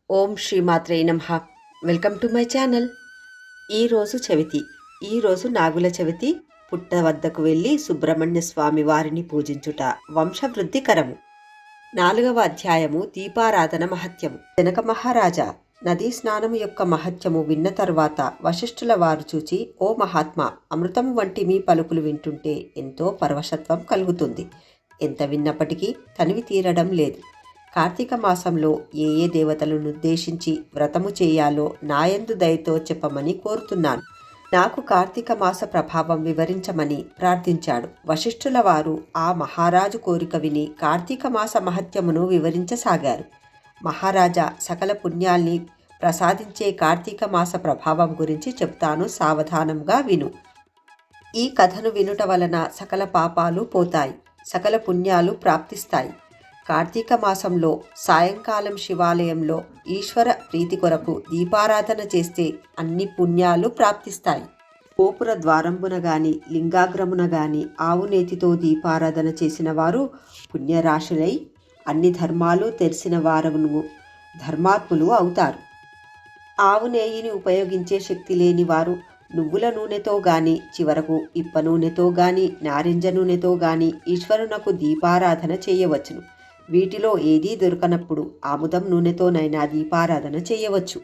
ఓం శ్రీమాత్రే నమః. Welcome to my channel. ఈరోజు చవితి. ఈరోజు నాగుల చవితి. పుట్ట వద్దకు వెళ్ళి సుబ్రహ్మణ్య స్వామి వారిని పూజించుట వంశవృద్ధికరము. 4వ అధ్యాయము దీపారాధన మహత్యము. జనక మహారాజా నదీ స్నానము యొక్క మహత్యము విన్న తర్వాత వశిష్ఠుల వారు చూచి, ఓ మహాత్మా, అమృతము వంటి మీ పలుకులు వింటుంటే ఎంతో పరవశత్వం కలుగుతుంది. ఎంత విన్నప్పటికీ తనివి తీరడం లేదు. కార్తీక మాసంలో ఏ ఏ దేవతలను ఉద్దేశించి వ్రతము చేయాలో నాయందు దయతో చెప్పమని కోరుతున్నాను. నాకు కార్తీక మాస ప్రభావం వివరించమని ప్రార్థించాడు. వశిష్ఠుల వారు ఆ మహారాజు కోరిక విని కార్తీక మాస మహత్యమును వివరించసాగారు. మహారాజా, సకల పుణ్యాల్ని ప్రసాదించే కార్తీక మాస ప్రభావం గురించి చెప్తాను, సావధానంగా విను. ఈ కథను వినుట వలన సకల పాపాలు పోతాయి, సకల పుణ్యాలు ప్రాప్తిస్తాయి. కార్తీక మాసంలో సాయంకాలం శివాలయంలో ఈశ్వర ప్రీతి కొరకు దీపారాధన చేస్తే అన్ని పుణ్యాలు ప్రాప్తిస్తాయి. గోపుర ద్వారంబున గాని లింగాగ్రమున గాని ఆవు నేతితో దీపారాధన చేసిన వారు పుణ్యరాశులై అన్ని ధర్మాలు తెలిసిన వారును ధర్మాత్ములు అవుతారు. ఆవు నేయిని ఉపయోగించే శక్తి లేని వారు నువ్వుల నూనెతో గాని చివరకు ఇప్ప నూనెతో గాని నారింజ నూనెతో గాని ఈశ్వరునకు దీపారాధన చేయవచ్చును. వీటిలో ఏదీ దొరకనప్పుడు ఆముదం నూనెతోనైనా దీపారాధన చేయవచ్చు.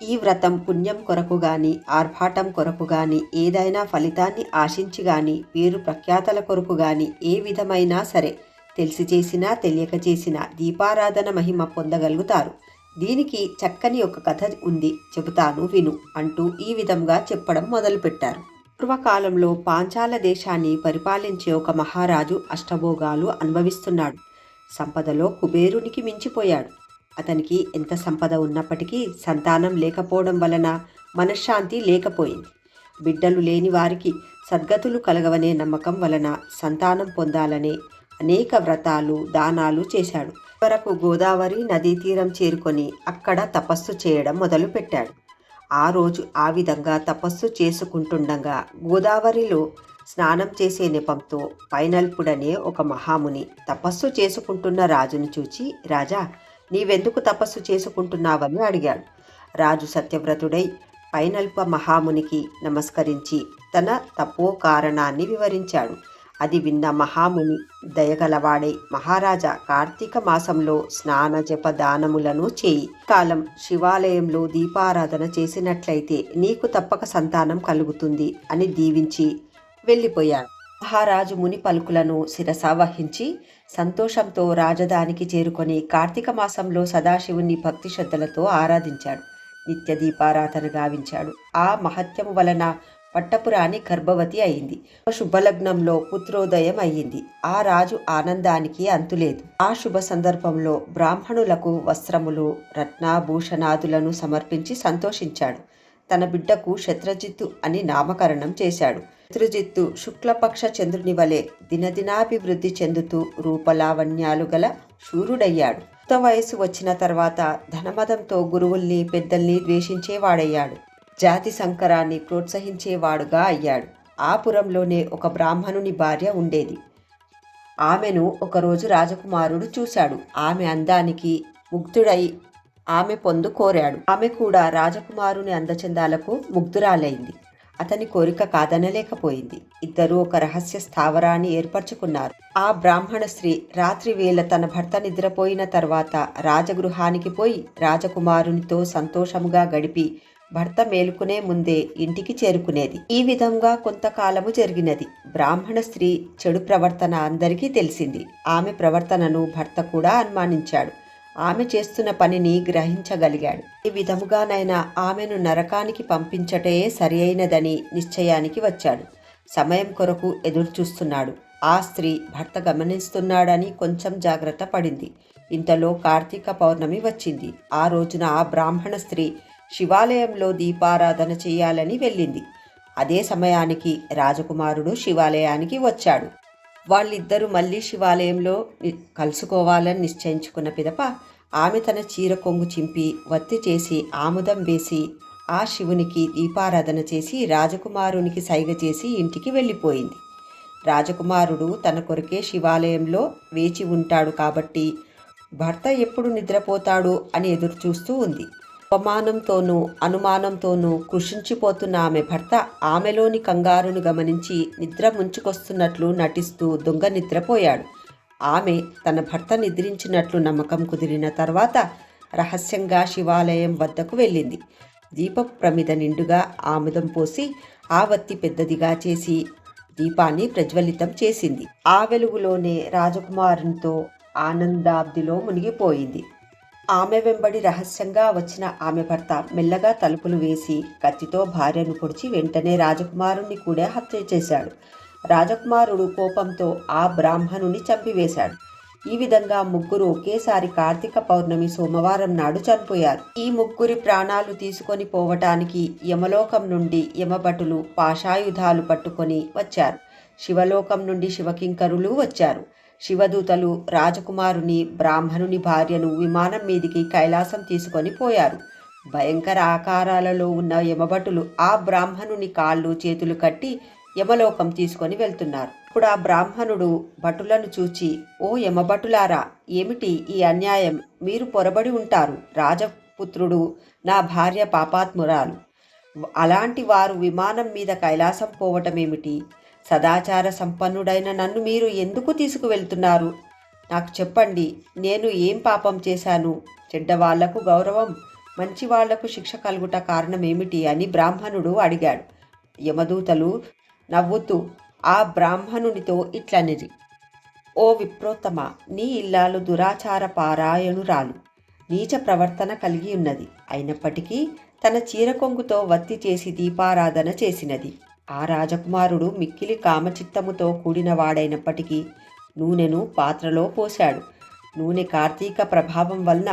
ఈ వ్రతం పుణ్యం కొరకు గాని ఆర్భాటం కొరకు గాని ఏదైనా ఫలితాన్ని ఆశించి గాని పేరు ప్రఖ్యాతల కొరకు గాని ఏ విధమైనా సరే తెలిసి చేసినా తెలియక చేసినా దీపారాధన మహిమ పొందగలుగుతారు. దీనికి చక్కని ఒక కథ ఉంది, చెబుతాను విను అంటూ ఈ విధంగా చెప్పడం మొదలుపెట్టారు. పూర్వకాలంలో పాంచాల దేశాన్ని పరిపాలించే ఒక మహారాజు అష్టభోగాలు అనుభవిస్తున్నాడు. సంపదలో కుబేరునికి మించిపోయాడు. అతనికి ఎంత సంపద ఉన్నప్పటికీ సంతానం లేకపోవడం వలన మనశ్శాంతి లేకపోయింది. బిడ్డలు లేని వారికి సద్గతులు కలగవనే నమ్మకం వలన సంతానం పొందాలనే అనేక వ్రతాలు దానాలు చేశాడు. వరకు గోదావరి నదీ తీరం చేరుకొని అక్కడ తపస్సు చేయడం మొదలుపెట్టాడు. ఆ రోజు ఆ విధంగా తపస్సు చేసుకుంటుండగా గోదావరిలో స్నానం చేసే నెపంతో పైనల్పుడనే ఒక మహాముని తపస్సు చేసుకుంటున్న రాజును చూచి, రాజా, నీవెందుకు తపస్సు చేసుకుంటున్నావని అడిగాడు. రాజు సత్యవ్రతుడై పైనల్ప మహామునికి నమస్కరించి తన తపో కారణాన్ని వివరించాడు. అది విన్న మహాముని దయగలవాడై, మహారాజా, కార్తీక మాసంలో స్నాన జప దానములను చేయి. కాలం శివాలయంలో దీపారాధన చేసినట్లయితే నీకు తప్పక సంతానం కలుగుతుంది అని దీవించి వెళ్ళిపోయాడు. మహారాజు ముని పలుకులను శిరస వహించి సంతోషంతో రాజధానికి చేరుకొని కార్తీక మాసంలో సదాశివుని భక్తి శ్రద్ధలతో ఆరాధించాడు. నిత్య దీపారాధన గావించాడు. ఆ మహత్యము వలన పట్టపురాణి గర్భవతి అయింది. శుభలగ్నంలో పుత్రోదయం అయ్యింది. ఆ రాజు ఆనందానికి అంతులేదు. ఆ శుభ సందర్భంలో బ్రాహ్మణులకు వస్త్రములు రత్నాభూషణాదులను సమర్పించి సంతోషించాడు. తన బిడ్డకు శత్రుజిత్తు అని నామకరణం చేశాడు. శత్రుజిత్తు శుక్లపక్ష చంద్రుని వలె దినదినాభివృద్ధి చెందుతూ రూపలావణ్యాలు గల శూరుడయ్యాడు. యుక్త వయసు వచ్చిన తర్వాత ధనమదంతో గురువుల్ని పెద్దల్ని ద్వేషించేవాడయ్యాడు. జాతి సంకరాన్ని ప్రోత్సహించేవాడుగా అయ్యాడు. ఆ పురంలోనే ఒక బ్రాహ్మణుని భార్య ఉండేది. ఆమెను ఒకరోజు రాజకుమారుడు చూశాడు. ఆమె అందానికి ముగ్ధుడై ఆమె పొందు కోరాడు. ఆమె కూడా రాజకుమారుని అందచందాలకు ముగ్ధురాలైంది. అతని కోరిక కాదనలేకపోయింది. ఇద్దరూ ఒక రహస్య స్థావరాన్ని ఏర్పరచుకున్నారు. ఆ బ్రాహ్మణ స్త్రీ రాత్రి వేళ తన భర్త నిద్రపోయిన తర్వాత రాజగృహానికి పోయి రాజకుమారునితో సంతోషముగా గడిపి భర్త మేలుకునే ముందే ఇంటికి చేరుకునేది. ఈ విధంగా కొంతకాలము జరిగినది. బ్రాహ్మణ స్త్రీ చెడు ప్రవర్తన అందరికీ తెలిసింది. ఆమె ప్రవర్తనను భర్త కూడా అనుమానించాడు. ఆమె చేస్తున్న పనిని గ్రహించగలిగాడు. ఈ విధముగానైనా ఆమెను నరకానికి పంపించటే సరి అయినదని నిశ్చయానికి వచ్చాడు. సమయం కొరకు ఎదురుచూస్తున్నాడు. ఆ స్త్రీ భర్త గమనిస్తున్నాడని కొంచెం జాగ్రత్త పడింది. ఇంతలో కార్తీక పౌర్ణమి వచ్చింది. ఆ రోజున ఆ బ్రాహ్మణ స్త్రీ శివాలయంలో దీపారాధన చేయాలని వెళ్ళింది. అదే సమయానికి రాజకుమారుడు శివాలయానికి వచ్చాడు. వాళ్ళిద్దరూ మళ్ళీ శివాలయంలో కలుసుకోవాలని నిశ్చయించుకున్న పిదప ఆమె తన చీర కొంగు చింపి వత్తి చేసి ఆముదం వేసి ఆ శివునికి దీపారాధన చేసి రాజకుమారునికి సైగ చేసి ఇంటికి వెళ్ళిపోయింది. రాజకుమారుడు తన కొరకే శివాలయంలో వేచి ఉంటాడు కాబట్టి భర్త ఎప్పుడు నిద్రపోతాడు అని ఎదురు చూస్తూ ఉంది. అవమానంతోనూ అనుమానంతోనూ కృషించిపోతున్న ఆమె భర్త ఆమెలోని కంగారును గమనించి నిద్ర ముంచుకొస్తున్నట్లు నటిస్తూ దొంగ నిద్రపోయాడు. ఆమె తన భర్త నిద్రించినట్లు నమ్మకం కుదిరిన తర్వాత రహస్యంగా శివాలయం వద్దకు వెళ్ళింది. దీపపు ప్రమిద నిండుగా ఆముదం పోసి ఆ వత్తి పెద్దదిగా చేసి దీపాన్ని ప్రజ్వలితం చేసింది. ఆ వెలుగులోనే రాజకుమారునితో ఆనందాబ్దిలో మునిగిపోయింది. ఆమె వెంబడి రహస్యంగా వచ్చిన ఆమె భర్త మెల్లగా తలుపులు వేసి కత్తితో భార్యను పొడిచి వెంటనే రాజకుమారుణ్ణి కూడా హత్య చేశాడు. రాజకుమారుడు కోపంతో ఆ బ్రాహ్మణుని చంపివేశాడు. ఈ విధంగా ముగ్గురు ఒకేసారి కార్తీక పౌర్ణమి సోమవారం నాడు చనిపోయారు. ఈ ముగ్గురి ప్రాణాలు తీసుకొని పోవటానికి యమలోకం నుండి యమభటులు పాశాయుధాలు పట్టుకొని వచ్చారు. శివలోకం నుండి శివకింకరులు వచ్చారు. శివదూతలు రాజకుమారుని బ్రాహ్మణుని భార్యను విమానం మీదికి కైలాసం తీసుకొని పోయారు. భయంకర ఆకారాలలో ఉన్న యమభటులు ఆ బ్రాహ్మణుని కాళ్ళు చేతులు కట్టి యమలోకం తీసుకొని వెళ్తున్నారు. ఇప్పుడు ఆ బ్రాహ్మణుడు భటులను చూచి, ఓ యమభటులారా, ఏమిటి ఈ అన్యాయం? మీరు పొరబడి ఉంటారు. రాజపుత్రుడు నా భార్య పాపాత్మురాలు. అలాంటి వారు విమానం మీద కైలాసం పోవటమేమిటి? సదాచార సంపన్నుడైన నన్ను మీరు ఎందుకు తీసుకువెళ్తున్నారు? నాకు చెప్పండి, నేను ఏం పాపం చేశాను? చెడ్డవాళ్లకు గౌరవం, మంచి వాళ్లకు శిక్ష కలుగుట కారణమేమిటి అని బ్రాహ్మణుడు అడిగాడు. యమదూతలు నవ్వుతూ ఆ బ్రాహ్మణునితో ఇట్లనిరి, ఓ విప్రోత్తమ, నీ ఇల్లాలు దురాచార పారాయణురాలు, నీచ ప్రవర్తన కలిగి ఉన్నది. అయినప్పటికీ తన చీరకొంగుతో వత్తి చేసి దీపారాధన చేసినది. ఆ రాజకుమారుడు మిక్కిలి కామచిత్తముతో కూడినవాడైనప్పటికీ నూనెను పాత్రలో పోశాడు. నూనె కార్తీక ప్రభావం వలన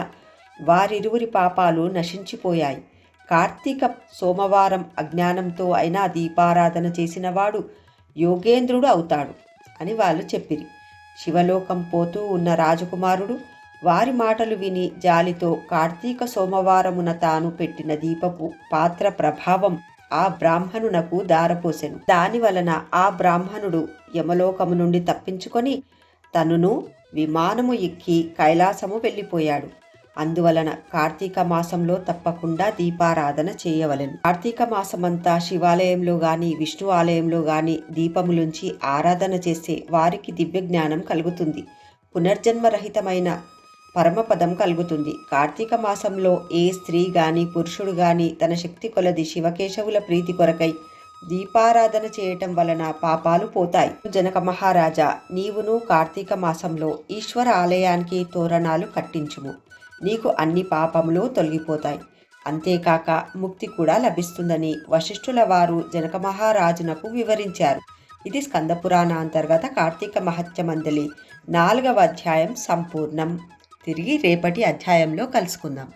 వారిరువురి పాపాలు నశించిపోయాయి. కార్తీక సోమవారం అజ్ఞానంతో అయినా దీపారాధన చేసినవాడు యోగేంద్రుడు అవుతాడు అని వాళ్ళు చెప్పిరి. శివలోకం పోతూ ఉన్న రాజకుమారుడు వారి మాటలు విని జాలితో కార్తీక సోమవారమున తాను పెట్టిన దీపపు పాత్ర ప్రభావం ఆ బ్రాహ్మణునకు దారపోసెను. దాని వలన ఆ బ్రాహ్మణుడు యమలోకము నుండి తప్పించుకొని తనును విమానము ఎక్కి కైలాసము వెళ్ళిపోయాడు. అందువలన కార్తీక మాసంలో తప్పకుండా దీపారాధన చేయవలెను. కార్తీక మాసమంతా శివాలయంలో గాని విష్ణు ఆలయంలో గాని దీపములుంచి ఆరాధన చేస్తే వారికి దివ్య జ్ఞానం కలుగుతుంది. పునర్జన్మరహితమైన పరమపదం కలుగుతుంది. కార్తీక మాసంలో ఏ స్త్రీ గాని పురుషుడు గాని తన శక్తి కొలది శివకేశవుల ప్రీతి కొరకై దీపారాధన చేయటం వలన పాపాలు పోతాయి. జనక మహారాజా, నీవును కార్తీక మాసంలో ఈశ్వర ఆలయానికి తోరణాలు కట్టించుము. నీకు అన్ని పాపములు తొలగిపోతాయి. అంతేకాక ముక్తి కూడా లభిస్తుందని వశిష్ఠుల వారు జనక మహారాజునకు వివరించారు. ఇది స్కందపురాణ అంతర్గత కార్తీక మహత్యమందలి 4వ అధ్యాయం సంపూర్ణం. తిరిగి రేపటి అధ్యాయంలో కలుసుకుందాం.